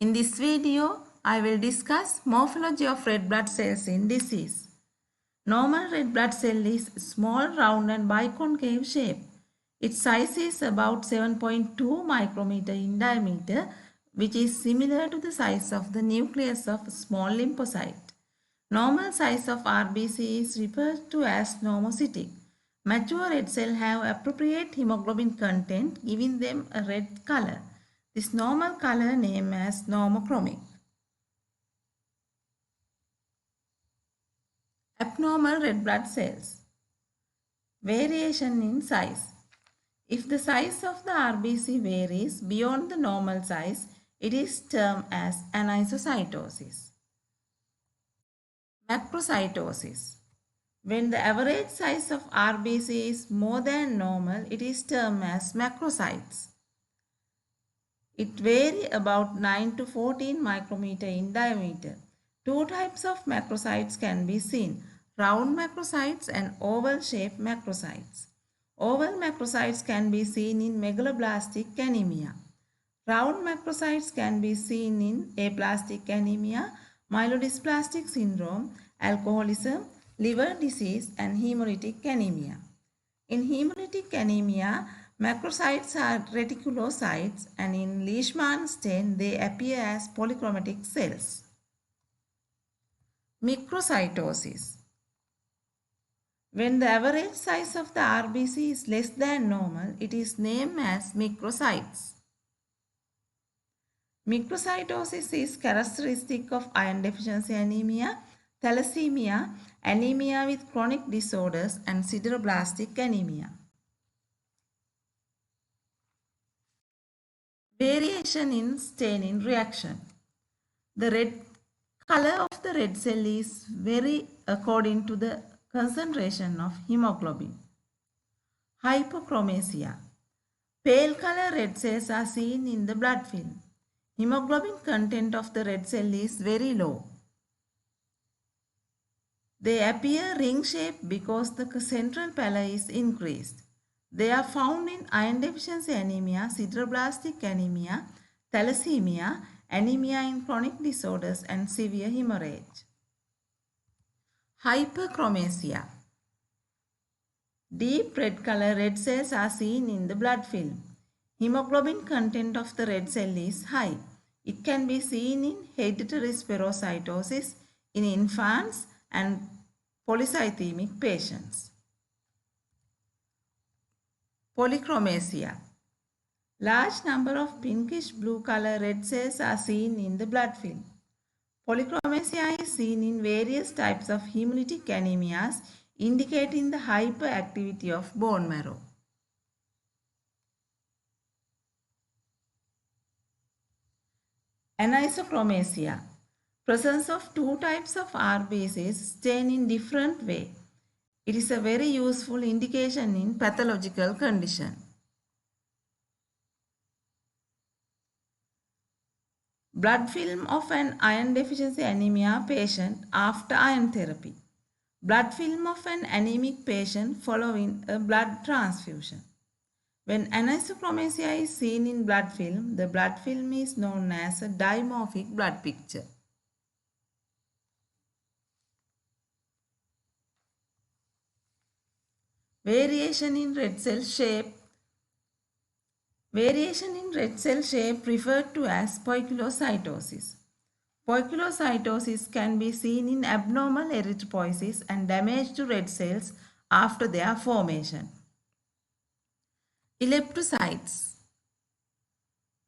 In this video, I will discuss morphology of red blood cells in disease. Normal red blood cell is small, round and biconcave shape. Its size is about 7.2 micrometer in diameter, which is similar to the size of the nucleus of a small lymphocyte. Normal size of RBC is referred to as normocytic. Mature red cells have appropriate hemoglobin content, giving them a red color. This normal color named as normochromic. Abnormal red blood cells. Variation in size. If the size of the RBC varies beyond the normal size, it is termed as anisocytosis. Macrocytosis. When the average size of RBC is more than normal, it is termed as macrocytes. It varies about 9 to 14 micrometer in diameter. Two types of macrocytes can be seen, round macrocytes and oval-shaped macrocytes. Oval macrocytes can be seen in megaloblastic anemia. Round macrocytes can be seen in aplastic anemia, myelodysplastic syndrome, alcoholism, liver disease, and hemolytic anemia. In hemolytic anemia, macrocytes are reticulocytes, and in Leishman stain they appear as polychromatic cells. Microcytosis. When the average size of the RBC is less than normal, it is named as microcytes. Microcytosis is characteristic of iron deficiency anemia, thalassemia, anemia with chronic disorders, and sideroblastic anemia. Variation in staining reaction. The red color of the red cell is vary according to the concentration of hemoglobin. Hypochromasia. Pale color red cells are seen in the blood film. Hemoglobin content of the red cell is very low. They appear ring-shaped because the central pallor is increased. They are found in iron deficiency anemia, sideroblastic anemia, thalassemia, anemia in chronic disorders, and severe hemorrhage. Hyperchromasia. Deep red color red cells are seen in the blood film. Hemoglobin content of the red cell is high. It can be seen in hereditary spherocytosis in infants and polycythemic patients. Polychromasia. Large number of pinkish blue color red cells are seen in the blood film. Polychromasia is seen in various types of hemolytic anemias, indicating the hyperactivity of bone marrow. Anisochromasia. Presence of two types of RBCs stain in different way. It is a very useful indication in pathological condition. Blood film of an iron deficiency anemia patient after iron therapy. Blood film of an anemic patient following a blood transfusion. When anisochromasia is seen in blood film, the blood film is known as a dimorphic blood picture. Variation in red cell shape. Variation in red cell shape referred to as poikilocytosis. Poikilocytosis can be seen in abnormal erythropoiesis and damage to red cells after their formation. Eleptocytes.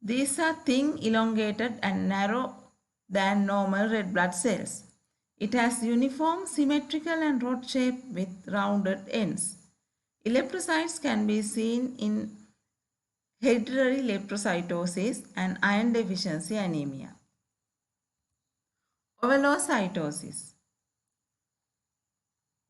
These are thin, elongated and narrow than normal red blood cells. It has uniform, symmetrical and rod shape with rounded ends. Eleptocytes can be seen in hereditary eleptocytosis and iron deficiency anemia. Ovalocytosis.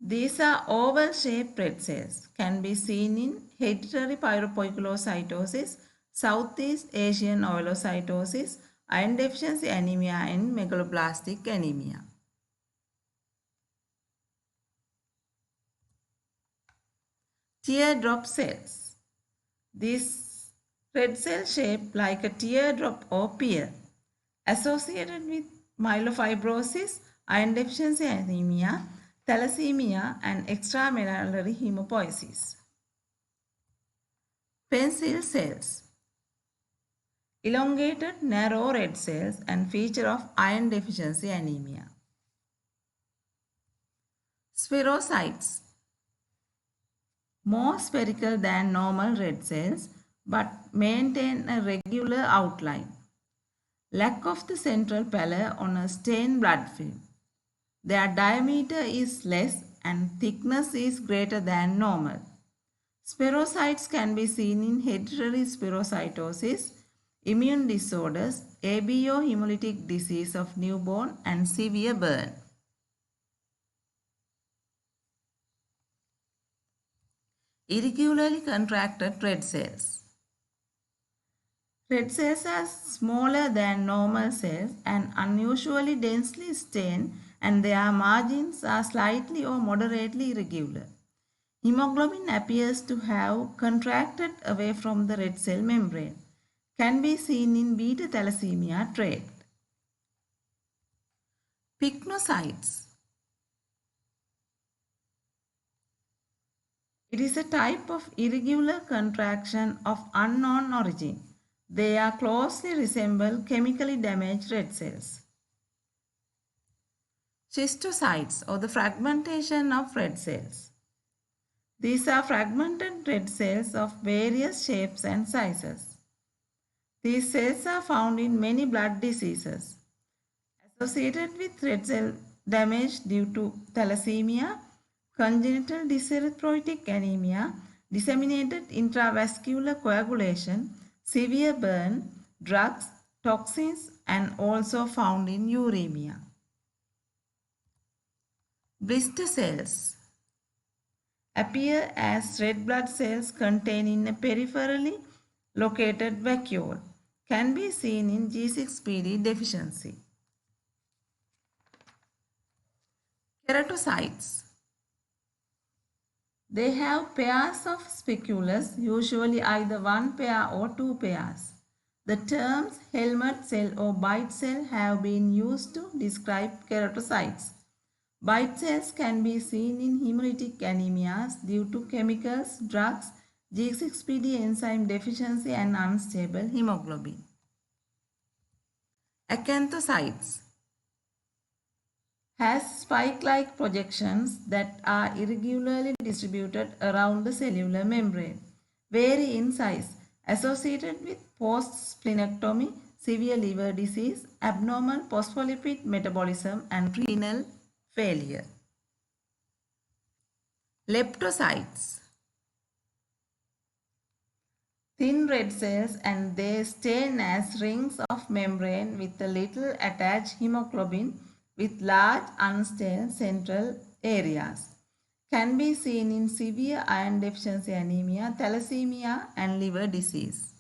These are oval-shaped red cells, can be seen in hereditary pyropoikilocytosis, Southeast Asian ovalocytosis, iron deficiency anemia and megaloblastic anemia. Teardrop cells. This red cell shaped like a teardrop or pear. associated with myelofibrosis, iron deficiency anemia, thalassemia, and extramedullary hematopoiesis. Pencil cells. Elongated, narrow red cells and feature of iron deficiency anemia. Spherocytes. More spherical than normal red cells but maintain a regular outline. Lack of the central pallor on a stained blood film. Their diameter is less and thickness is greater than normal. Spherocytes can be seen in hereditary spherocytosis, immune disorders, ABO hemolytic disease of newborn, and severe burn. Irregularly contracted red cells. Red cells are smaller than normal cells and unusually densely stained, and their margins are slightly or moderately irregular. Hemoglobin appears to have contracted away from the red cell membrane. Can be seen in beta thalassemia trait. Pycnocytes. It is a type of irregular contraction of unknown origin. They are closely resemble chemically damaged red cells. Schistocytes, or the fragmentation of red cells. These are fragmented red cells of various shapes and sizes. These cells are found in many blood diseases associated with red cell damage due to thalassemia, congenital dyserythroid anemia, disseminated intravascular coagulation, severe burn, drugs, toxins, and also found in uremia. Blister cells appear as red blood cells contained in a peripherally located vacuole. Can be seen in G6PD deficiency. Keratocytes. They have pairs of spicules, usually either one pair or two pairs. The terms helmet cell or bite cell have been used to describe keratocytes. Bite cells can be seen in hemolytic anemias due to chemicals, drugs, G6PD enzyme deficiency, and unstable hemoglobin. Acanthocytes has spike-like projections that are irregularly distributed around the cellular membrane, vary in size, associated with post-splenectomy, severe liver disease, abnormal phospholipid metabolism, and renal failure. Leptocytes. Thin red cells, and they stain as rings of membrane with a little attached hemoglobin with large unstained central areas. Can be seen in severe iron deficiency anemia, thalassemia, and liver disease.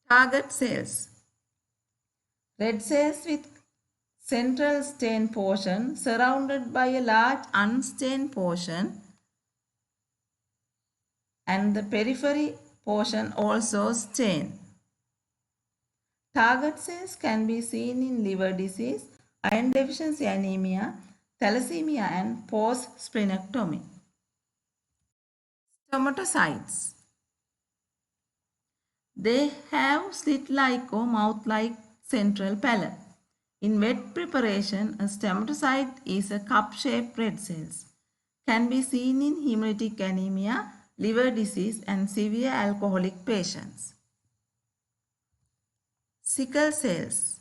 Target cells. Red cells with central stained portion surrounded by a large unstained portion, and the periphery portion also stained. Target cells can be seen in liver disease, iron deficiency anemia, thalassemia, and post-splenectomy. Stomatocytes. They have slit-like or mouth-like central pallor. In wet preparation, a stomatocyte is a cup-shaped red cells. Can be seen in hemolytic anemia, liver disease, and severe alcoholic patients. Sickle cells.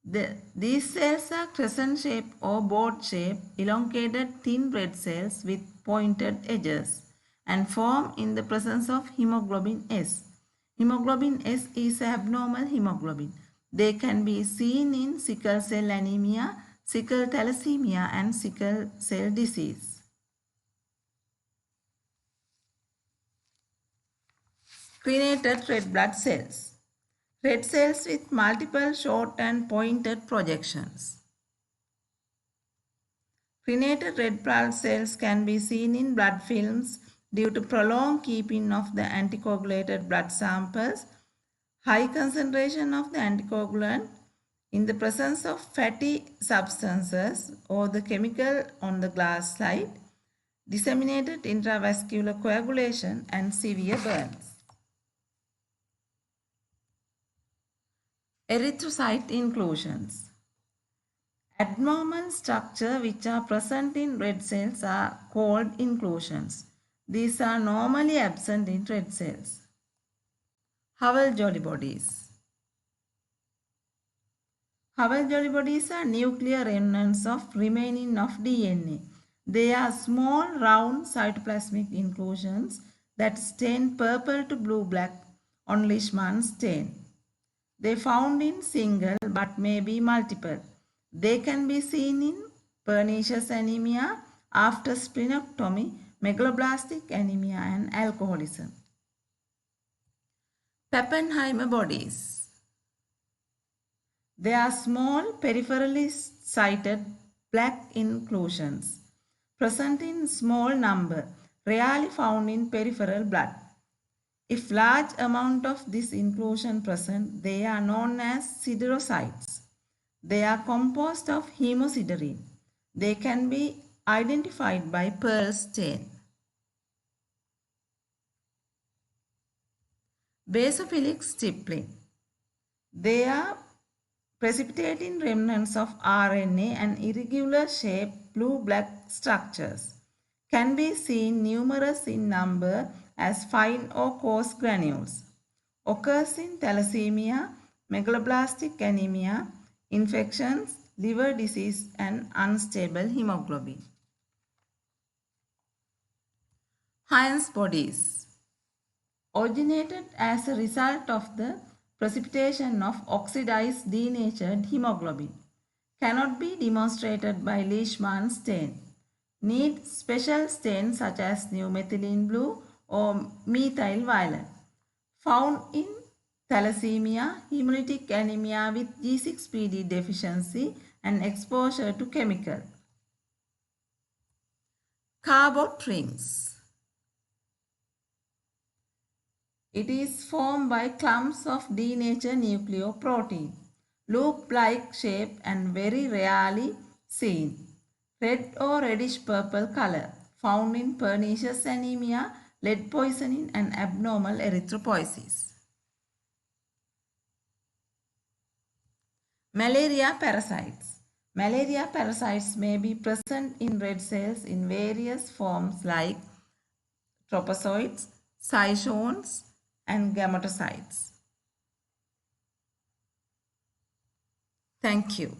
These cells are crescent-shaped or board-shaped, elongated thin red cells with pointed edges and form in the presence of hemoglobin S. Hemoglobin S is abnormal hemoglobin. They can be seen in sickle cell anemia, sickle thalassemia, and sickle cell disease. Crenated red blood cells. Red cells with multiple short and pointed projections. Crenated red blood cells can be seen in blood films due to prolonged keeping of the anticoagulated blood samples, high concentration of the anticoagulant in the presence of fatty substances or the chemical on the glass slide, disseminated intravascular coagulation and severe burns. Erythrocyte inclusions. Abnormal structure which are present in red cells are called inclusions. These are normally absent in red cells. Howell-Jolly bodies. Howell-Jolly bodies are nuclear remnants of remaining of DNA. They are small round cytoplasmic inclusions that stain purple to blue-black on Leishman stain. They found in single but may be multiple. They can be seen in pernicious anemia after splenectomy, megaloblastic anemia and alcoholism. Pappenheimer bodies. They are small peripherally sited black inclusions present in small number, rarely found in peripheral blood. If large amount of this inclusion present, they are known as siderocytes. They are composed of hemosiderin. They can be identified by Pearl stain. Basophilic stippling. They are precipitating remnants of RNA and irregular shaped blue-black structures. Can be seen numerous in number as fine or coarse granules. Occurs in thalassemia, megaloblastic anemia, infections, liver disease and unstable hemoglobin. Heinz bodies originated as a result of the precipitation of oxidized denatured hemoglobin. Cannot be demonstrated by Leishman stain. Need special stain such as new methylene blue or methyl violet. Found in thalassemia, hemolytic anemia with G6PD deficiency and exposure to chemical. Carbot rings. It is formed by clumps of denatured nucleoprotein, loop-like shape and very rarely seen. Red or reddish purple color, found in pernicious anemia, lead poisoning and abnormal erythropoiesis. Malaria parasites. Malaria parasites may be present in red cells in various forms like tropozoites, cystones, and gametocytes. Thank you.